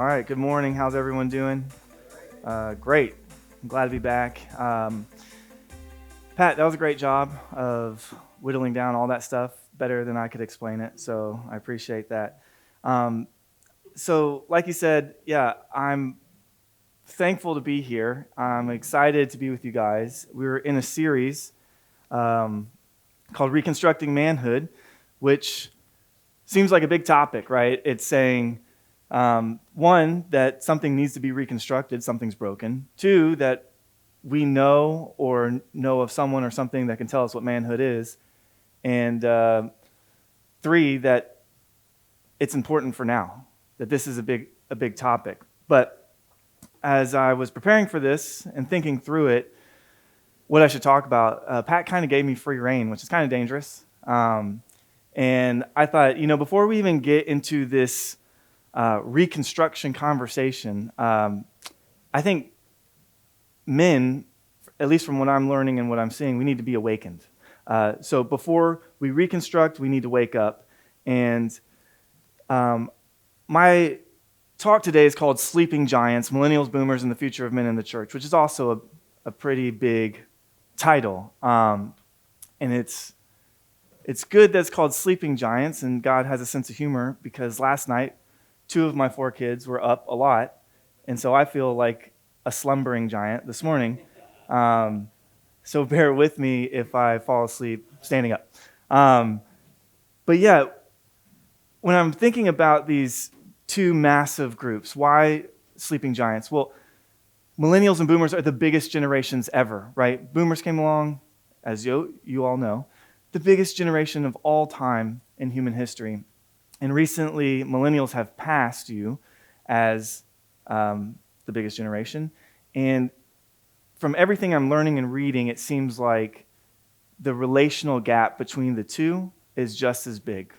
All right, good morning. How's everyone doing? Great. I'm glad to be back. Pat, that was a great job of whittling down all that stuff better than I could explain it, so I appreciate that. Um, so, like you said, yeah, I'm thankful to be here. I'm excited to be with you guys. We're in a series um, called Reconstructing Manhood, which seems like a big topic, right? It's saying, one, that something needs to be reconstructed, something's broken. Two, that we know of someone or something that can tell us what manhood is. And three, that it's important for now, that this is a big topic. But as I was preparing for this and thinking through it, what I should talk about, Pat kind of gave me free rein, which is kind of dangerous. And I thought, before we even get into this reconstruction conversation, I think men, at least from what I'm learning and what I'm seeing, we need to be awakened. So before we reconstruct, we need to wake up. And my talk today is called Sleeping Giants, Millennials, Boomers, and the Future of Men in the Church, which is also a pretty big title. And it's good that it's called Sleeping Giants, and God has a sense of humor because last night, 2 of my 4 kids were up a lot, and so I feel like a slumbering giant this morning. So bear with me if I fall asleep standing up. But yeah, when I'm thinking about these 2 massive groups, why sleeping giants? Well, millennials and boomers are the biggest generations ever, right? Boomers came along, as you all know, the biggest generation of all time in human history. And recently, millennials have passed you as the biggest generation. And from everything I'm learning and reading, it seems like the relational gap between the two is just as big.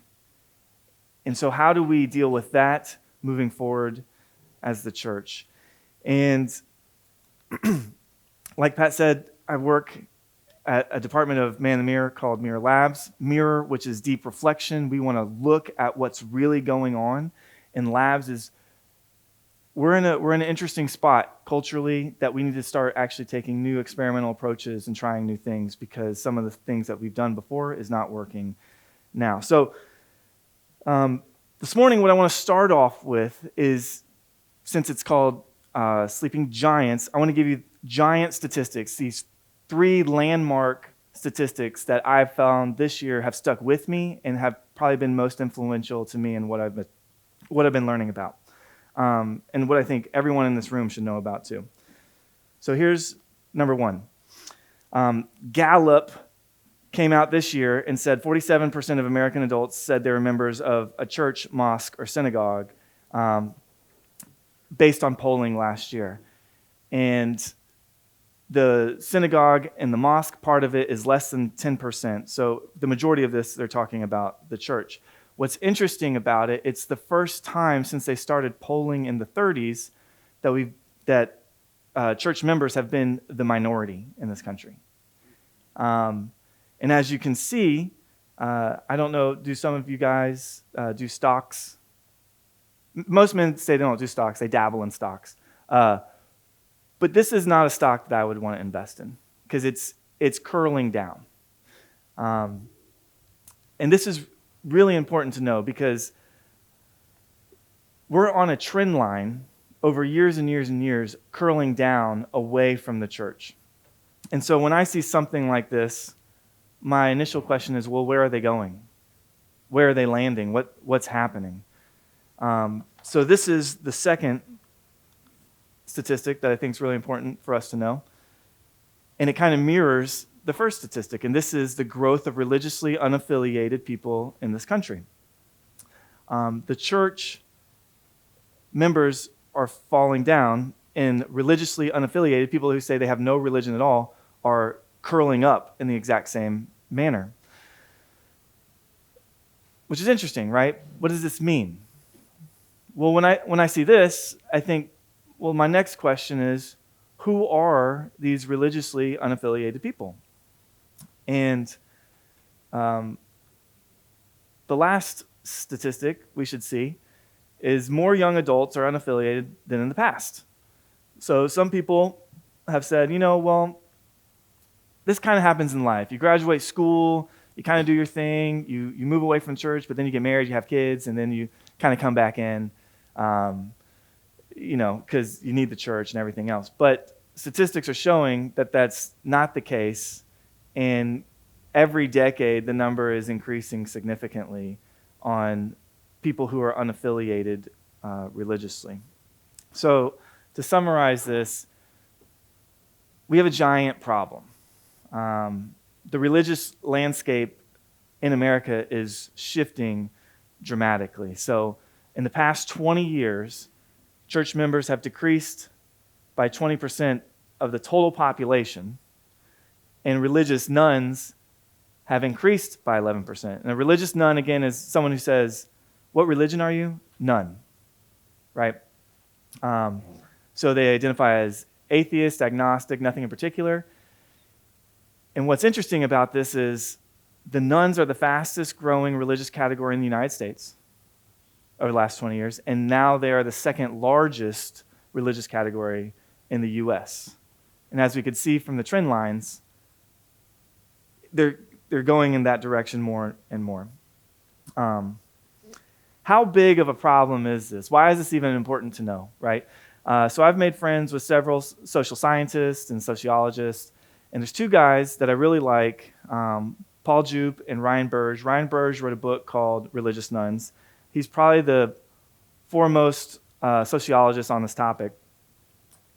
And so how do we deal with that moving forward as the church? And like Pat said, I work at a department of Man in the Mirror called Mirror Labs. Mirror, which is deep reflection. We want to look at what's really going on. And Labs is, we're in an interesting spot culturally that we need to start actually taking new experimental approaches and trying new things because some of the things that we've done before is not working now. So this morning, what I want to start off with is, since it's called Sleeping Giants, I want to give you giant statistics, these 3 landmark statistics that I've found this year have stuck with me and have probably been most influential to me in what I've been learning about, and what I think everyone in this room should know about too. So here's number 1. Gallup came out this year and said 47% of American adults said they were members of a church, mosque, or synagogue, based on polling last year. And the synagogue and the mosque part of it is less than 10%. So the majority of this, they're talking about the church. What's interesting about it, it's the first time since they started polling in the 30s that church members have been the minority in this country. And as you can see, I don't know, do some of you guys do stocks? Most men say they don't do stocks, they dabble in stocks. But this is not a stock that I would want to invest in because it's curling down. And this is really important to know because we're on a trend line over years and years and years curling down away from the church. And so when I see something like this, my initial question is, well, where are they going? Where are they landing? What's happening? So this is the second statistic that I think is really important for us to know. And it kind of mirrors the first statistic, and this is the growth of religiously unaffiliated people in this country. The church members are falling down, and religiously unaffiliated people who say they have no religion at all are curling up in the exact same manner. Which is interesting, right? What does this mean? Well, when I see this, I think, well, my next question is, who are these religiously unaffiliated people? And the last statistic we should see is more young adults are unaffiliated than in the past. So some people have said, well, this kind of happens in life. You graduate school, you kind of do your thing, you move away from church, but then you get married, you have kids, and then you kind of come back in, because you need the church and everything else. But statistics are showing that that's not the case, and every decade the number is increasing significantly on people who are unaffiliated religiously. So to summarize this, we have a giant problem. The religious landscape in America is shifting dramatically. So in the past 20 years, church members have decreased by 20% of the total population, and religious nuns have increased by 11%. And a religious nun, again, is someone who says, what religion are you? None, right? So they identify as atheist, agnostic, nothing in particular. And what's interesting about this is the nuns are the fastest growing religious category in the United States over the last 20 years, and now they are the second largest religious category in the U.S. And as we could see from the trend lines, they're going in that direction more and more. How big of a problem is this? Why is this even important to know, right? So I've made friends with several social scientists and sociologists, and there's two guys that I really like, Paul Jupe and Ryan Burge. Ryan Burge wrote a book called Religious Nuns. He's probably the foremost sociologist on this topic.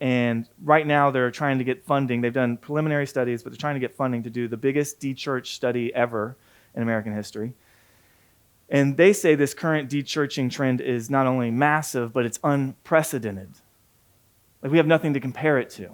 And right now they're trying to get funding. They've done preliminary studies, but they're trying to get funding to do the biggest de-church study ever in American history. And they say this current de-churching trend is not only massive, but it's unprecedented. Like, we have nothing to compare it to.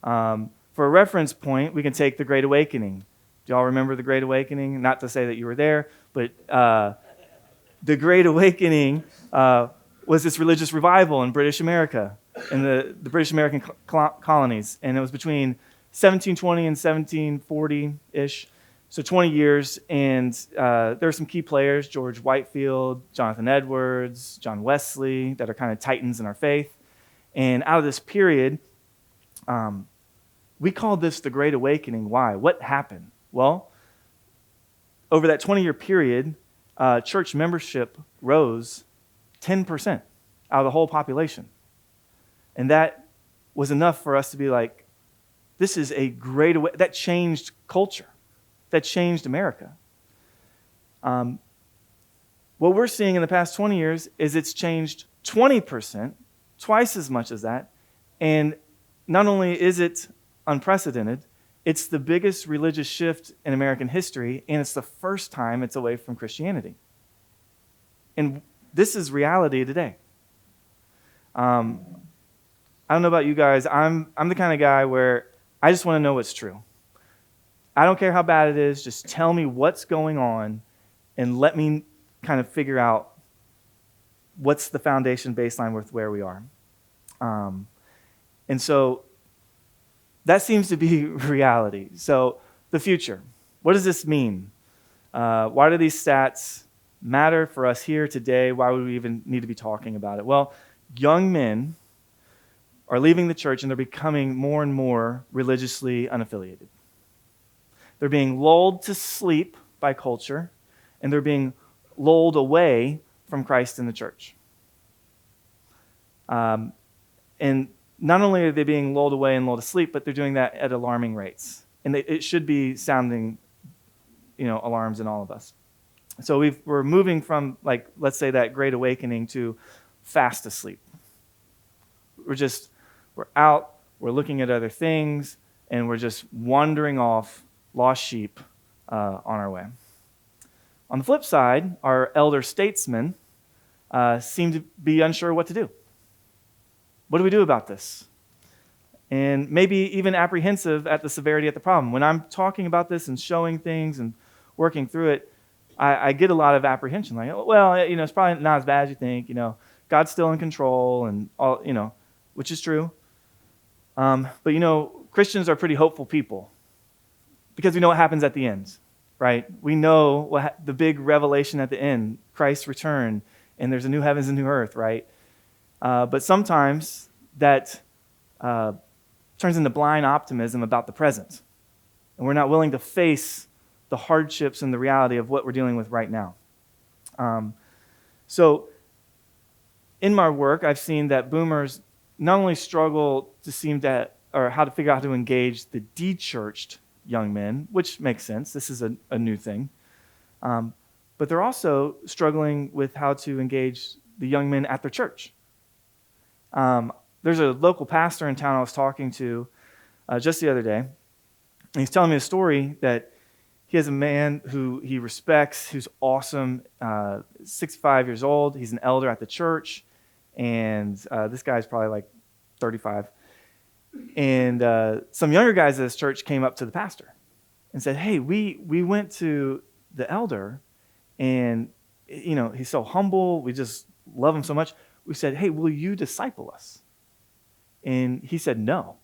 For a reference point, we can take the Great Awakening. Do y'all remember the Great Awakening? Not to say that you were there, but the Great Awakening was this religious revival in British America, in the British American colonies. And it was between 1720 and 1740-ish, so 20 years. And there were some key players, George Whitefield, Jonathan Edwards, John Wesley, that are kind of titans in our faith. And out of this period, we call this the Great Awakening. Why? What happened? Well, over that 20-year period, church membership rose 10% out of the whole population. And that was enough for us to be like, this is a great awakening. That changed culture. That changed America. What we're seeing in the past 20 years is it's changed 20%, twice as much as that. And not only is it unprecedented, it's the biggest religious shift in American history, and it's the first time it's away from Christianity. And this is reality today. I don't know about you guys. I'm the kind of guy where I just want to know what's true. I don't care how bad it is. Just tell me what's going on and let me kind of figure out what's the foundation baseline with where we are. And so that seems to be reality. So the future. What does this mean? Why do these stats matter for us here today? Why would we even need to be talking about it? Well, young men are leaving the church and they're becoming more and more religiously unaffiliated. They're being lulled to sleep by culture, and they're being lulled away from Christ in the church. And not only are they being lulled away and lulled to sleep, but they're doing that at alarming rates. And it should be sounding, alarms in all of us. So we're moving from, let's say, that Great Awakening to fast asleep. We're out, we're looking at other things, and we're just wandering off, lost sheep, on our way. On the flip side, our elder statesmen seem to be unsure what to do. What do we do about this? And maybe even apprehensive at the severity of the problem. When I'm talking about this and showing things and working through it, I get a lot of apprehension. Like, well, it's probably not as bad as you think. God's still in control, and all, which is true. But Christians are pretty hopeful people because we know what happens at the end, right? We know the big revelation at the end, Christ's return, and there's a new heavens and new earth, right? But sometimes that turns into blind optimism about the present. And we're not willing to face the hardships and the reality of what we're dealing with right now. So in my work, I've seen that boomers not only struggle or how to figure out how to engage the de-churched young men, which makes sense. This is a new thing. But they're also struggling with how to engage the young men at their church. There's a local pastor in town I was talking to just the other day, and he's telling me a story that he has a man who he respects, who's awesome, 65 years old. He's an elder at the church, and this guy's probably like 35. And some younger guys at this church came up to the pastor and said, hey, we went to the elder, and he's so humble. We just love him so much. We said, hey, will you disciple us? And he said, no.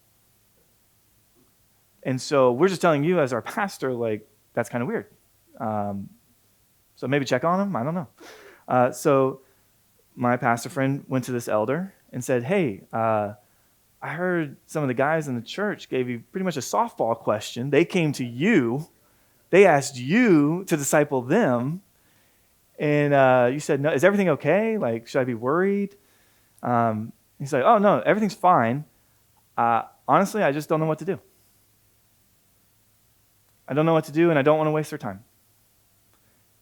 And so we're just telling you as our pastor, like, that's kind of weird. So maybe check on him. I don't know. So my pastor friend went to this elder and said, hey, I heard some of the guys in the church gave you pretty much a softball question. They came to you. They asked you to disciple them. And you said, no, is everything okay? Like, should I be worried? He's like, oh, no, everything's fine. Honestly, I just don't know what to do. I don't know what to do, and I don't want to waste their time.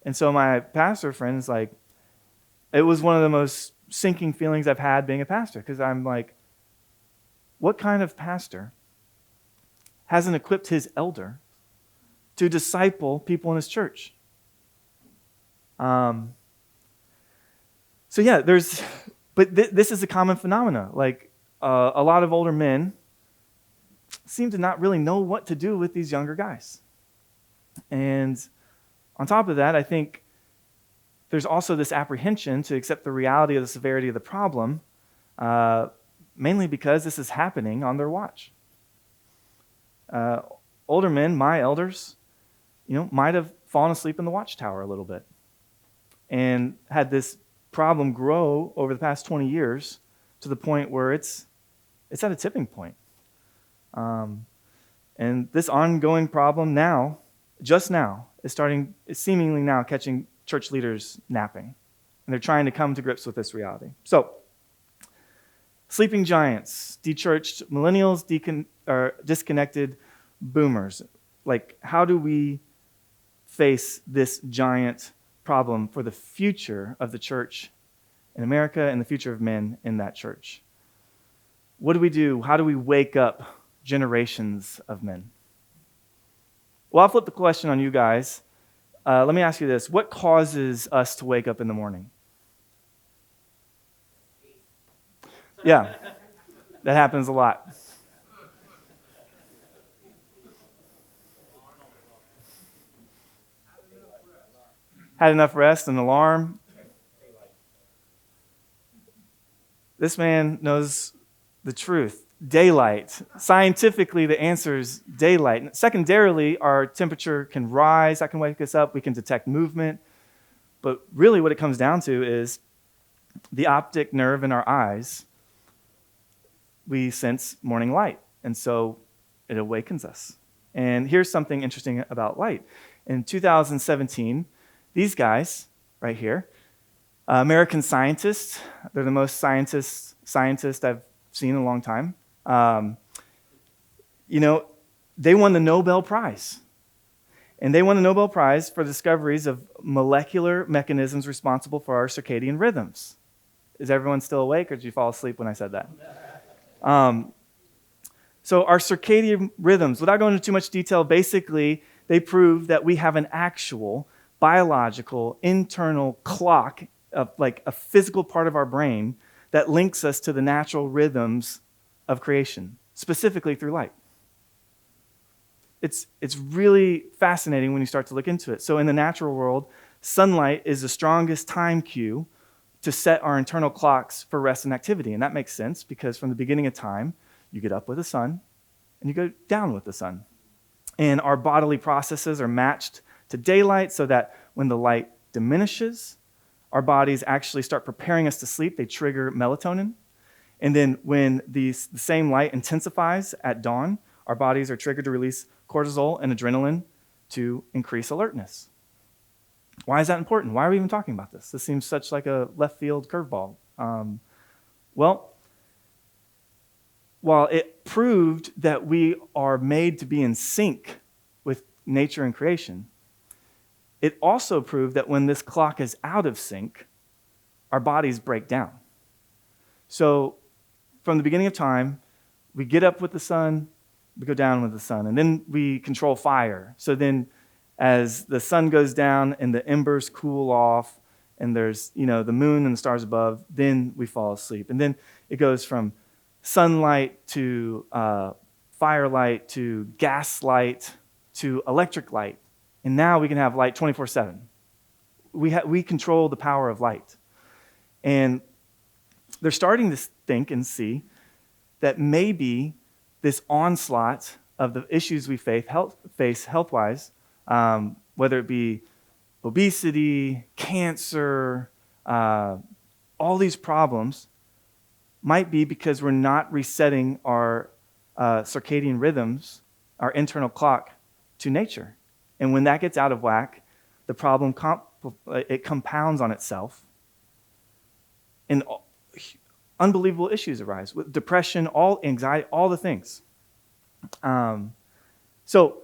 And so my pastor friend is like, it was one of the most sinking feelings I've had being a pastor, because I'm like, what kind of pastor hasn't equipped his elder to disciple people in his church? So yeah, but this is a common phenomena. Like a lot of older men seem to not really know what to do with these younger guys. And on top of that, I think there's also this apprehension to accept the reality of the severity of the problem, mainly because this is happening on their watch. Older men, my elders, might have fallen asleep in the watchtower a little bit and had this problem grow over the past 20 years to the point where it's at a tipping point. And this ongoing problem just now, is seemingly now catching church leaders napping. And they're trying to come to grips with this reality. So, sleeping giants, de-churched millennials, disconnected boomers. Like, how do we face this giant problem for the future of the church in America and the future of men in that church? What do we do? How do we wake up generations of men? Well, I'll flip the question on you guys. Let me ask you this. What causes us to wake up in the morning? Yeah, that happens a lot. Had enough rest, an alarm. This man knows the truth. Daylight. Scientifically, the answer is daylight. Secondarily, our temperature can rise. That can wake us up. We can detect movement. But really what it comes down to is the optic nerve in our eyes. We sense morning light, and so it awakens us. And here's something interesting about light. In 2017, these guys right here, American scientists, they're the most scientists I've seen in a long time. They won the Nobel Prize. And they won the Nobel Prize for discoveries of molecular mechanisms responsible for our circadian rhythms. Is everyone still awake, or did you fall asleep when I said that? So our circadian rhythms, without going into too much detail, basically they prove that we have an actual biological internal clock, like a physical part of our brain that links us to the natural rhythms of creation, specifically through light. It's really fascinating when you start to look into it. So in the natural world, sunlight is the strongest time cue to set our internal clocks for rest and activity. And that makes sense because from the beginning of time, you get up with the sun and you go down with the sun. And our bodily processes are matched to daylight so that when the light diminishes, our bodies actually start preparing us to sleep. They trigger melatonin. And then when the same light intensifies at dawn, our bodies are triggered to release cortisol and adrenaline to increase alertness. Why is that important? Why are we even talking about this? This seems such like a left field curveball. Well, while it proved that we are made to be in sync with nature and creation, it also proved that when this clock is out of sync, our bodies break down. So from the beginning of time, we get up with the sun, we go down with the sun, and then we control fire. So then as the sun goes down and the embers cool off and there's, the moon and the stars above, then we fall asleep. And then it goes from sunlight to firelight to gaslight to electric light. And now we can have light 24/7. We control the power of light. And they're starting to think and see that maybe this onslaught of the issues we face health-wise, whether it be obesity, cancer, all these problems, might be because we're not resetting our circadian rhythms, our internal clock, to nature. And when that gets out of whack, the problem it compounds on itself, and unbelievable issues arise with depression, all anxiety, all the things. So,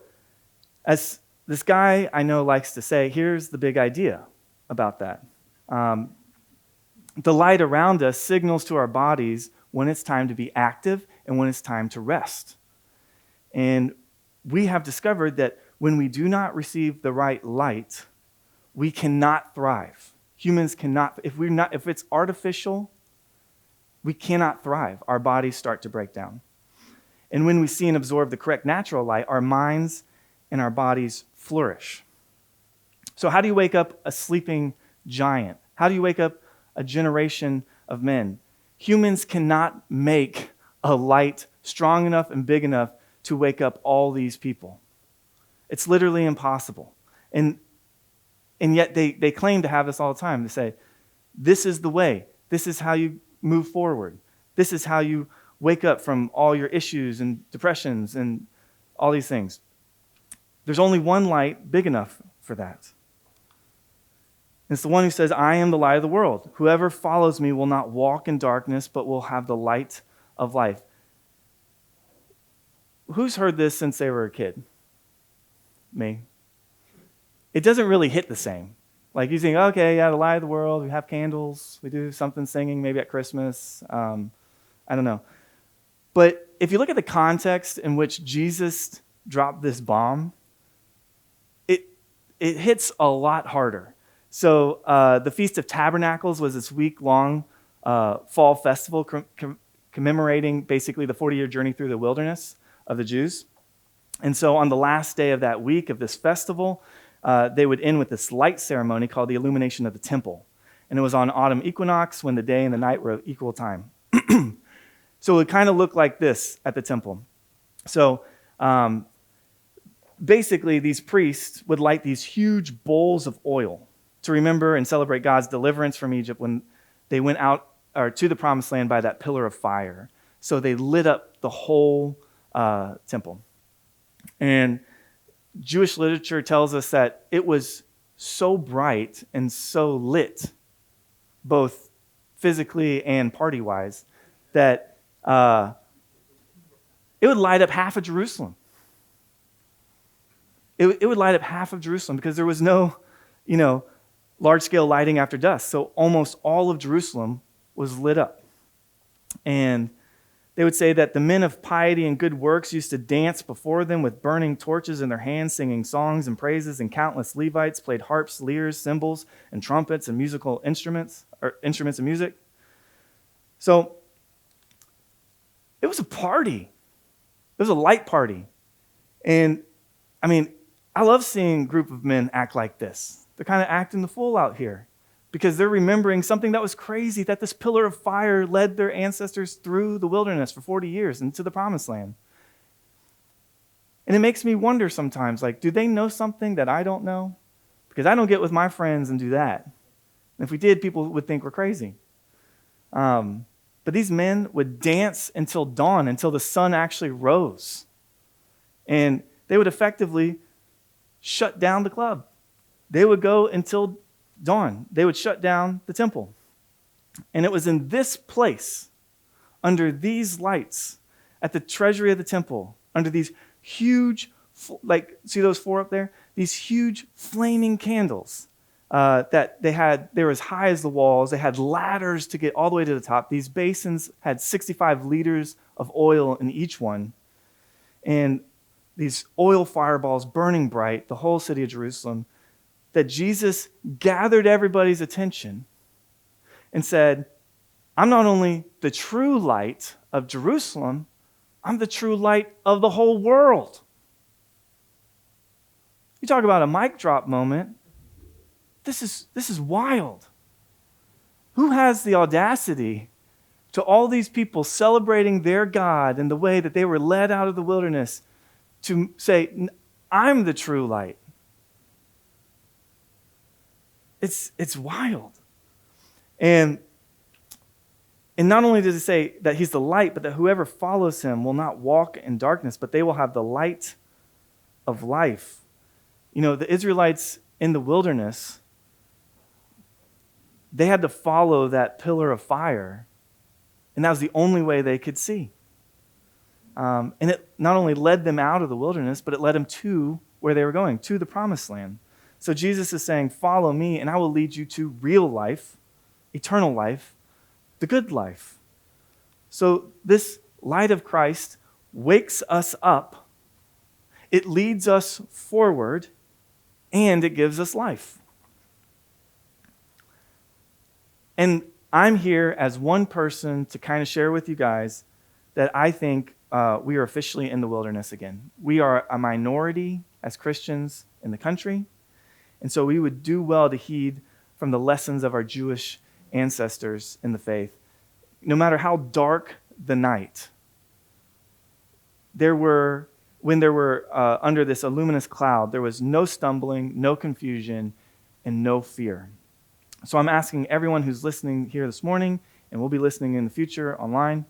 as this guy I know likes to say, here's the big idea about that. The light around us signals to our bodies when it's time to be active and when it's time to rest. And we have discovered that when we do not receive the right light, we cannot thrive. Humans cannot, if it's artificial, we cannot thrive. Our bodies start to break down. And when we see and absorb the correct natural light, our minds and our bodies flourish. So how do you wake up a sleeping giant? How do you wake up a generation of men? Humans cannot make a light strong enough and big enough to wake up all these people. It's literally impossible. And yet they claim to have this all the time. They say, this is the way. This is how you move forward. This is how you wake up from all your issues and depressions and all these things. There's only one light big enough for that. It's the one who says, I am the light of the world. Whoever follows me will not walk in darkness, but will have the light of life. Who's heard this since they were a kid? Me. It doesn't really hit the same. Like you think, okay, yeah, the light of the world, we have candles, we do something singing maybe at Christmas. I don't know. But if you look at the context in which Jesus dropped this bomb, it hits a lot harder. So the Feast of Tabernacles was this week-long fall festival commemorating basically the 40-year journey through the wilderness of the Jews. And so on the last day of that week of this festival, they would end with this light ceremony called the illumination of the temple. And it was on autumn equinox when the day and the night were of equal time. So it would kind of look like this at the temple. So basically, these priests would light these huge bowls of oil to remember and celebrate God's deliverance from Egypt when they went out or to the promised land by that pillar of fire. So they lit up the whole temple. And Jewish literature tells us that it was so bright and so lit, both physically and party-wise, that it would light up half of Jerusalem. It would light up half of Jerusalem because there was no, large-scale lighting after dusk. So almost all of Jerusalem was lit up. And they would say that the men of piety and good works used to dance before them with burning torches in their hands, singing songs and praises, and countless Levites played harps, lyres, cymbals, and trumpets and musical instruments, or instruments of music. So it was a party. It was a light party. And I love seeing a group of men act like this. They're kind of acting the fool out here because they're remembering something that was crazy, that this pillar of fire led their ancestors through the wilderness for 40 years into the promised land. And it makes me wonder sometimes, do they know something that I don't know? Because I don't get with my friends and do that. And if we did, people would think we're crazy. But these men would dance until dawn, until the sun actually rose. And they would effectively shut down the club. They would go until dawn. They would shut down the temple. And it was in this place, under these lights, at the treasury of the temple, under these huge, like, see those four up there? These huge flaming candles that they were as high as the walls. They had ladders to get all the way to the top. These basins had 65 liters of oil in each one. And these oil fireballs burning bright, the whole city of Jerusalem, that Jesus gathered everybody's attention and said, I'm not only the true light of Jerusalem, I'm the true light of the whole world. You talk about a mic drop moment. This is wild. Who has the audacity to all these people celebrating their God and the way that they were led out of the wilderness to say, I'm the true light? It's wild. And not only does it say that he's the light, but that whoever follows him will not walk in darkness, but they will have the light of life. You know, the Israelites in the wilderness, they had to follow that pillar of fire, and that was the only way they could see. And it not only led them out of the wilderness, but it led them to where they were going, to the promised land. So Jesus is saying, follow me, and I will lead you to real life, eternal life, the good life. So this light of Christ wakes us up, it leads us forward, and it gives us life. And I'm here as one person to kind of share with you guys that I think we are officially in the wilderness again. We are a minority as Christians in the country, and so we would do well to heed from the lessons of our Jewish ancestors in the faith. No matter how dark the night, when there were under this luminous cloud, there was no stumbling, no confusion, and no fear. So I'm asking everyone who's listening here this morning, and will be listening in the future online,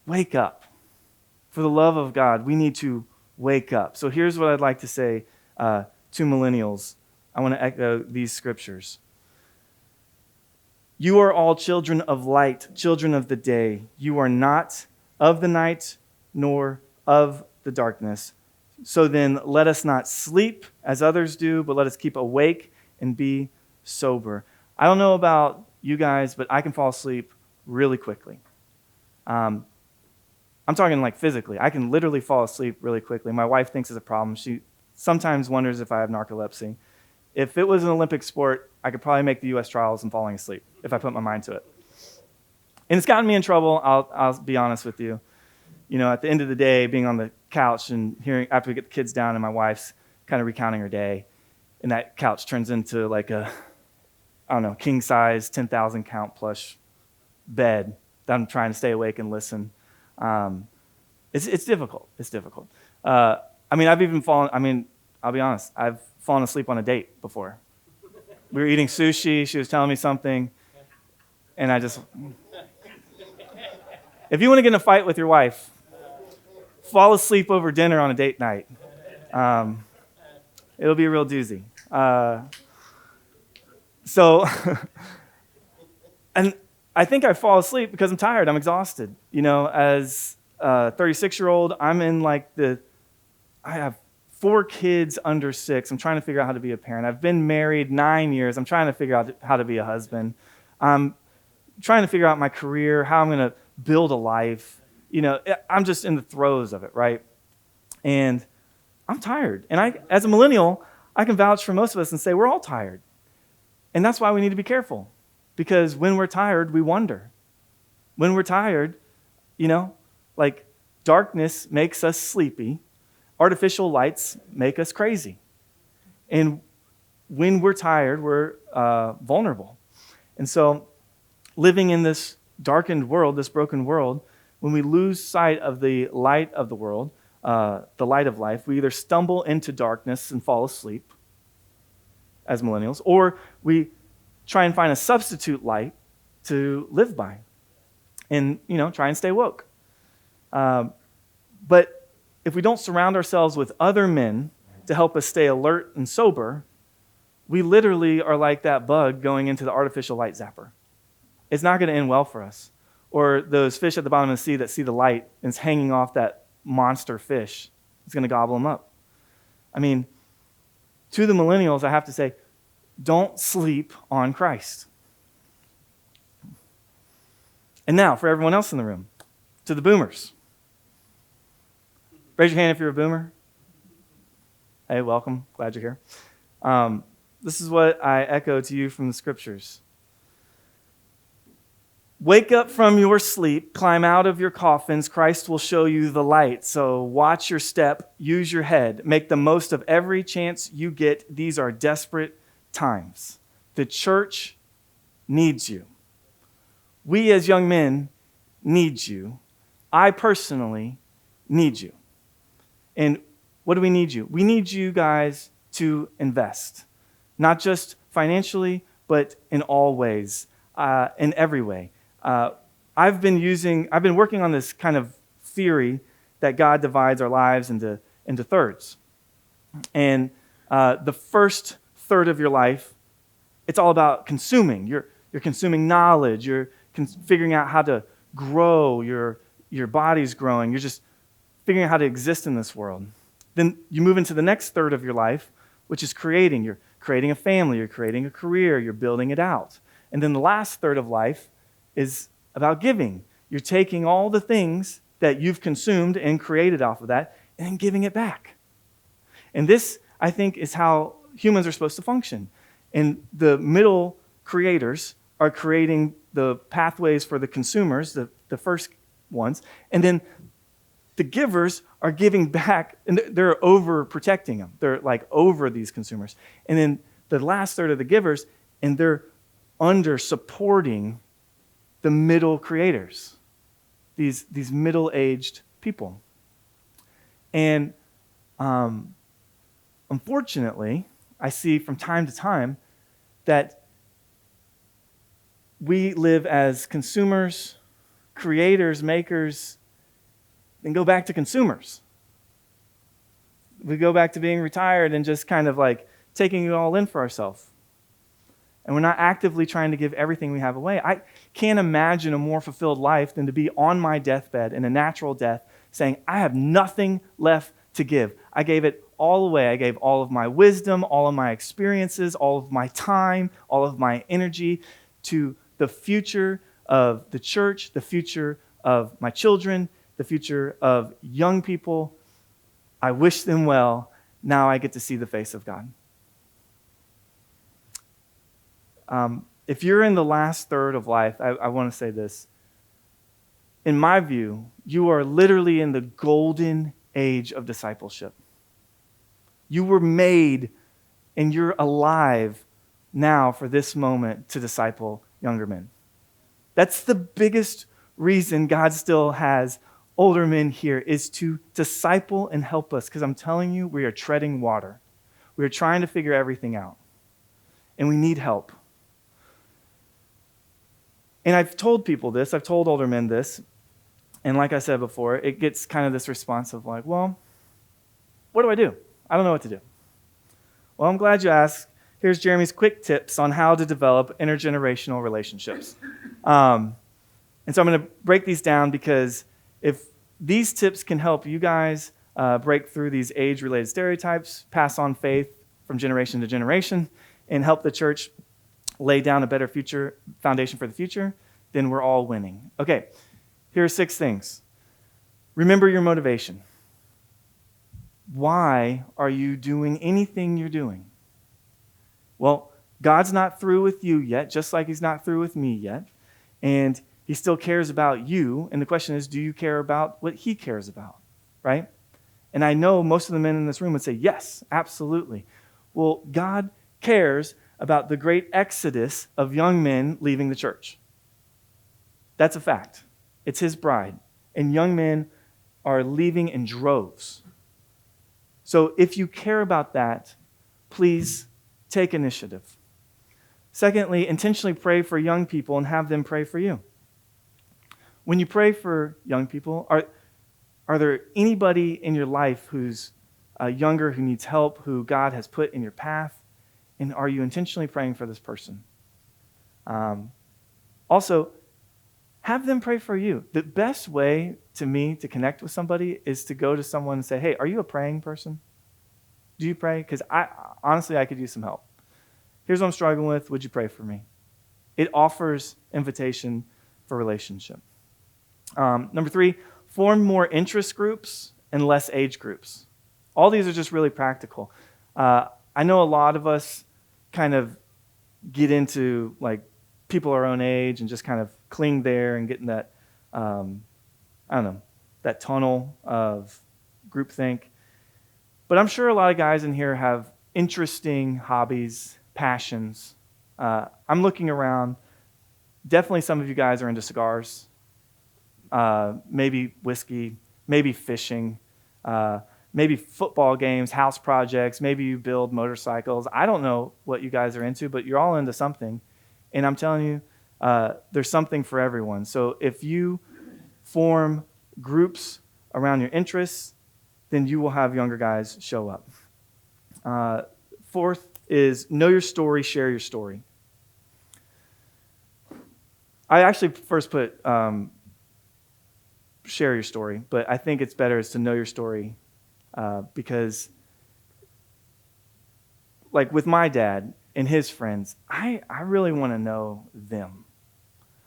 wake up. For the love of God, we need to wake up. So here's what I'd like to say to millennials. I want to echo these scriptures. You are all children of light, children of the day. You are not of the night nor of the darkness. So then let us not sleep as others do, but let us keep awake and be sober. I don't know about you guys, but I can fall asleep really quickly. I'm talking like physically. I can literally fall asleep really quickly. My wife thinks it's a problem. She sometimes wonders if I have narcolepsy. If it was an Olympic sport, I could probably make the U.S. trials and falling asleep if I put my mind to it. And it's gotten me in trouble, I'll be honest with you. You know, at the end of the day, being on the couch and hearing, after we get the kids down and my wife's kind of recounting her day, and that couch turns into like a, I don't know, king-size, 10,000 count plush bed that I'm trying to stay awake and listen. It's difficult. It's difficult. I'll be honest, I've fallen asleep on a date before. We were eating sushi, she was telling me something, and if you want to get in a fight with your wife, fall asleep over dinner on a date night. It'll be a real doozy. And I think I fall asleep because I'm tired, I'm exhausted. You know, as a 36-year-old, I have 4 kids under 6. I'm trying to figure out how to be a parent. I've been married 9 years. I'm trying to figure out how to be a husband. I'm trying to figure out my career, how I'm going to build a life. You know, I'm just in the throes of it, right? And I'm tired. And as a millennial, I can vouch for most of us and say we're all tired. And that's why we need to be careful. Because when we're tired, we wonder. When we're tired, you know, like darkness makes us sleepy. Artificial lights make us crazy. And when we're tired, we're vulnerable. And so living in this darkened world, this broken world, when we lose sight of the light of the world, the light of life, we either stumble into darkness and fall asleep, as millennials, or we try and find a substitute light to live by and, try and stay woke. But if we don't surround ourselves with other men to help us stay alert and sober, we literally are like that bug going into the artificial light zapper. It's not going to end well for us. Or those fish at the bottom of the sea that see the light and it's hanging off that monster fish. It's going to gobble them up. I mean, to the millennials, I have to say, don't sleep on Christ. And now, for everyone else in the room, to the boomers. Raise your hand if you're a boomer. Hey, welcome. Glad you're here. This is what I echo to you from the scriptures. Wake up from your sleep, climb out of your coffins, Christ will show you the light. So watch your step, use your head, make the most of every chance you get. These are desperate times. The church needs you. We as young men need you. I personally need you. And what do we need you? We need you guys to invest, not just financially, but in all ways, in every way. I've been working on this kind of theory that God divides our lives into thirds. And the first third of your life, it's all about consuming. You're consuming knowledge. You're figuring out how to grow. Your body's growing. You're just figuring out how to exist in this world. Then you move into the next third of your life, which is creating. You're creating a family. You're creating a career. You're building it out. And then the last third of life is about giving. You're taking all the things that you've consumed and created off of that and then giving it back. And this, I think, is how humans are supposed to function. And the middle creators are creating the pathways for the consumers, the first ones, and then the givers are giving back, and they're overprotecting them. They're like over these consumers. And then the last third of the givers, and they're under supporting the middle creators, these middle-aged people. And unfortunately, I see from time to time that we live as consumers, creators, makers, then go back to consumers. We go back to being retired and just kind of like taking it all in for ourselves. And we're not actively trying to give everything we have away. I can't imagine a more fulfilled life than to be on my deathbed in a natural death saying, I have nothing left to give. I gave it all away. I gave all of my wisdom, all of my experiences, all of my time, all of my energy to the future of the church, the future of my children, the future of young people. I wish them well. Now I get to see the face of God. If you're in the last third of life, I want to say this. In my view, you are literally in the golden age of discipleship. You were made and you're alive now for this moment to disciple younger men. That's the biggest reason God still has older men here, is to disciple and help us, because I'm telling you, we are treading water. We are trying to figure everything out, and we need help. And I've told people this, I've told older men this, and like I said before, it gets kind of this response of like, well, what do? I don't know what to do. Well, I'm glad you asked. Here's Jeremy's quick tips on how to develop intergenerational relationships. And so I'm going to break these down, because if these tips can help you guys break through these age-related stereotypes, pass on faith from generation to generation, and help the church lay down a better future foundation for the future, then we're all winning. Okay, here are 6 things. Remember your motivation. Why are you doing anything you're doing? Well, God's not through with you yet, just like he's not through with me yet. And he still cares about you. And the question is, do you care about what he cares about, right? And I know most of the men in this room would say, yes, absolutely. Well, God cares about the great exodus of young men leaving the church. That's a fact. It's his bride. And young men are leaving in droves. So if you care about that, please take initiative. Secondly, intentionally pray for young people and have them pray for you. When you pray for young people, are there anybody in your life who's younger, who needs help, who God has put in your path? And are you intentionally praying for this person? Also, have them pray for you. The best way to me to connect with somebody is to go to someone and say, hey, are you a praying person? Do you pray? Because honestly, I could use some help. Here's what I'm struggling with. Would you pray for me? It offers invitation for relationship. Number 3, form more interest groups and less age groups. All these are just really practical. I know a lot of us kind of get into like people our own age and just kind of cling there and get in that, that tunnel of groupthink. But I'm sure a lot of guys in here have interesting hobbies, passions. I'm looking around. Definitely some of you guys are into cigars, maybe whiskey, maybe fishing, maybe football games, house projects, maybe you build motorcycles. I don't know what you guys are into, but you're all into something. And I'm telling you, there's something for everyone. So if you form groups around your interests, then you will have younger guys show up. Fourth is know your story, share your story. I actually first put share your story, but I think it's better is to know your story because like with my dad and his friends, I really want to know them.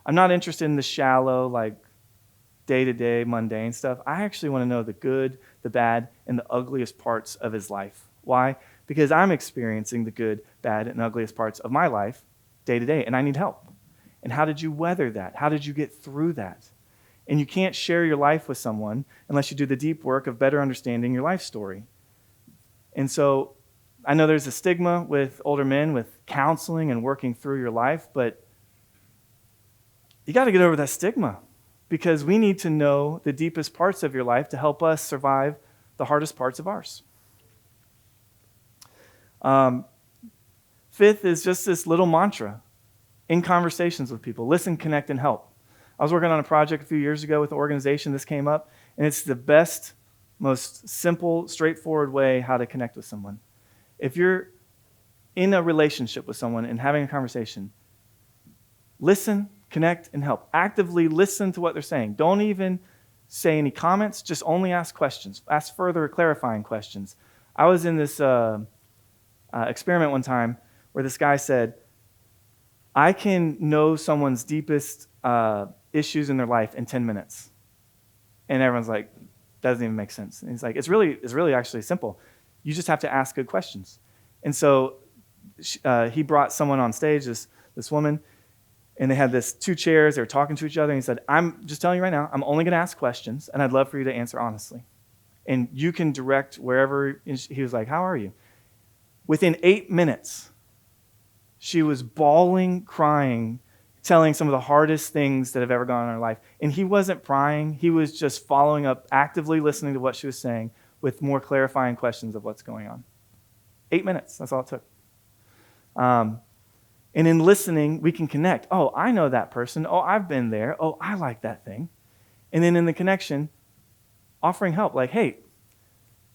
I'm not interested in the shallow, like day-to-day mundane stuff. I actually want to know the good, the bad, and the ugliest parts of his life. Why? Because I'm experiencing the good, bad, and ugliest parts of my life day to day, and I need help. And how did you weather that? How did you get through that? And you can't share your life with someone unless you do the deep work of better understanding your life story. And so I know there's a stigma with older men with counseling and working through your life, but you got to get over that stigma because we need to know the deepest parts of your life to help us survive the hardest parts of ours. Fifth is just this little mantra in conversations with people. Listen, connect, and help. I was working on a project a few years ago with an organization. This came up, and it's the best, most simple, straightforward way how to connect with someone. If you're in a relationship with someone and having a conversation, listen, connect, and help. Actively listen to what they're saying. Don't even say any comments. Just only ask questions. Ask further clarifying questions. I was in this experiment one time where this guy said, I can know someone's deepest issues in their life in 10 minutes. And everyone's like, that doesn't even make sense. And he's like, it's really actually simple. You just have to ask good questions. And so he brought someone on stage, this woman, and they had this 2 chairs. They were talking to each other. And he said, I'm just telling you right now, I'm only going to ask questions, and I'd love for you to answer honestly. And you can direct wherever. He was like, how are you? Within 8 minutes, she was bawling, crying, telling some of the hardest things that have ever gone on in her life. And he wasn't prying. He was just following up, actively listening to what she was saying with more clarifying questions of what's going on. 8 minutes, that's all it took. And in listening, we can connect. Oh, I know that person. Oh, I've been there. Oh, I like that thing. And then in the connection, offering help. Like, hey,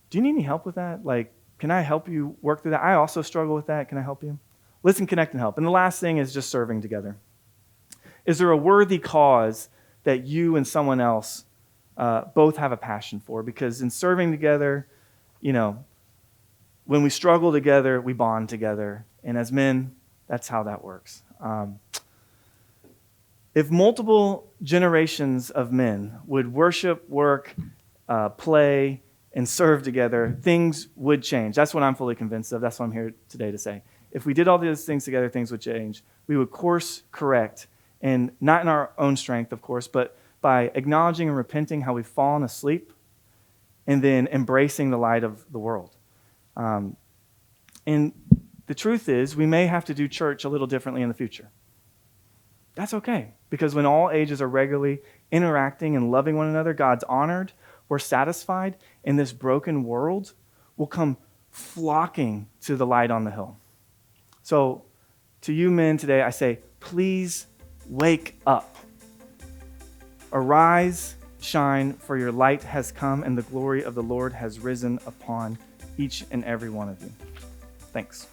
do you need any help with that? Like, can I help you work through that? I also struggle with that. Can I help you? Listen, connect, and help. And the last thing is just serving together. Is there a worthy cause that you and someone else both have a passion for? Because in serving together, when we struggle together, we bond together. And as men, that's how that works. If multiple generations of men would worship, work, play, and serve together, things would change. That's what I'm fully convinced of. That's what I'm here today to say. If we did all these things together, things would change. We would course correct, and not in our own strength, of course, but by acknowledging and repenting how we've fallen asleep, and then embracing the light of the world. And the truth is, we may have to do church a little differently in the future. That's okay, because when all ages are regularly interacting and loving one another, God's honored, we're satisfied, and this broken world will come flocking to the light on the hill. So to you men today, I say, please wake up. Arise, shine, for your light has come, and the glory of the Lord has risen upon each and every one of you. Thanks.